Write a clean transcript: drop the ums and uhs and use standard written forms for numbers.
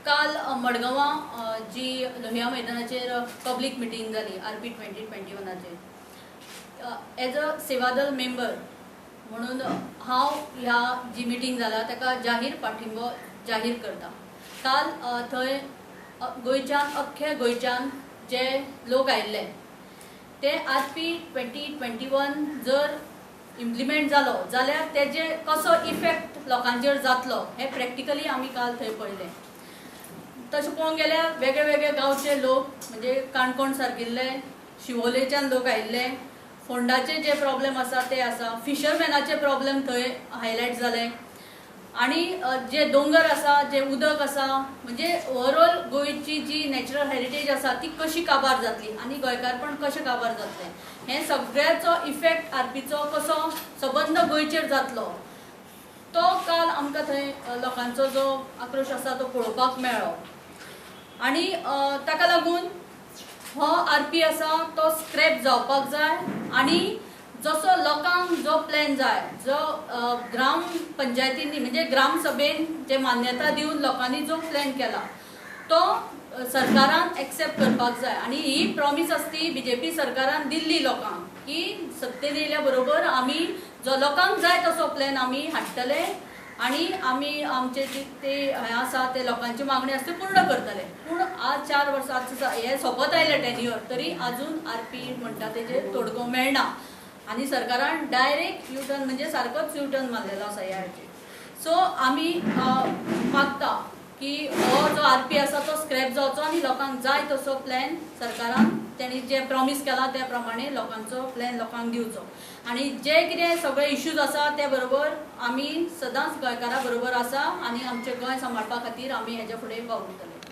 काल मडगांवां जी लोहिया मैदानाचेर पब्लीक मिटींग जाली RP 2021 as a Seva Dal member म्हणून हांव ह्या जी मिटींग जाला ताका जाहीर पाठिंबो जाहीर करता। काल थंय गोंयच्यान अख्खे गोंयच्यान जे लोक आयिल्ले ते RP 2021 जर इम्प्लिमेंट जालो जाल्यार तेजे कसो इफेक्ट लोकांचेर जातलो हे प्रॅक्टिकली आमी काल थंय पळयलें। तशें पळोवंक गेल्यार वेगळे वेगळे गांवचे लोक म्हणजे काणकोण सारकिल्ले शिवोलेच्यान लोक आयिल्ले, फोंडाचे जे प्रॉब्लेम आसा ते आसा, फिशरमॅनाचे प्रॉब्लेम थंय हायलायट जाले आणि जे दोंगर आसा जे उदक आसा म्हणजे ओवरऑल गोंयची जी नॅचरल हेरिटेज आसा ती कशी काबार जातली आणि गोंयकारपण कशें काबार जातलें हे सगळ्याचो इफेक्ट RPचो कसो सबंद गोंयचेर जातलो तो काल आमकां थंय लोकांचो जो आक्रोश आसा तो पळोवपाक मेळ्ळो। आणि ताका लागून हो RP आसा तो स्क्रॅप जावपाक जाय आणि जसो लोकांक जो प्लॅन जाय जो ग्राम पंचायतींनी म्हणजे ग्राम सभेन जे मान्यता दिवन लोकांनी जो प्लॅन केला तो सरकारान एक्सेप्ट करपाक जाय। आणि ही प्रॉमिस आसली BJP सरकारान दिल्ली लोकांक की सत्तेन येयल्या बरोबर आमी जो लोकांक जाय तसो प्लॅन आमी हाडटले आणि आमी आमचे जे ते हें आसा ते लोकांची मागणी आसा ती पूर्ण करतले। पूण आज 4 वर्सां हे सोंपत आयले टेन्युअर तरी आजून RP म्हणटा तेजेर तोडगो मेळना आणि सरकारान डायरेक्ट U-टर्न म्हणजे सारकोच U-टर्न मारलेलो आसा ह्या हाचेर। सो आमी मागता की हो जो RP आसा तो स्क्रॅप जावचो आणि लोकांक जाय तसो प्लॅन सरकारान तेणी जे प्रॉमिस केला त्या प्रमाणे लोकांचो प्लॅन लोकांक दिवचो आणि जे कितें सगळे इश्यूज आसा ते बरोबर आमी सदांच गोंयकारा बरोबर आसा आणि आमचे गोंय सांबाळपा खातीर आमी हेजे फुडें पावल उरतले।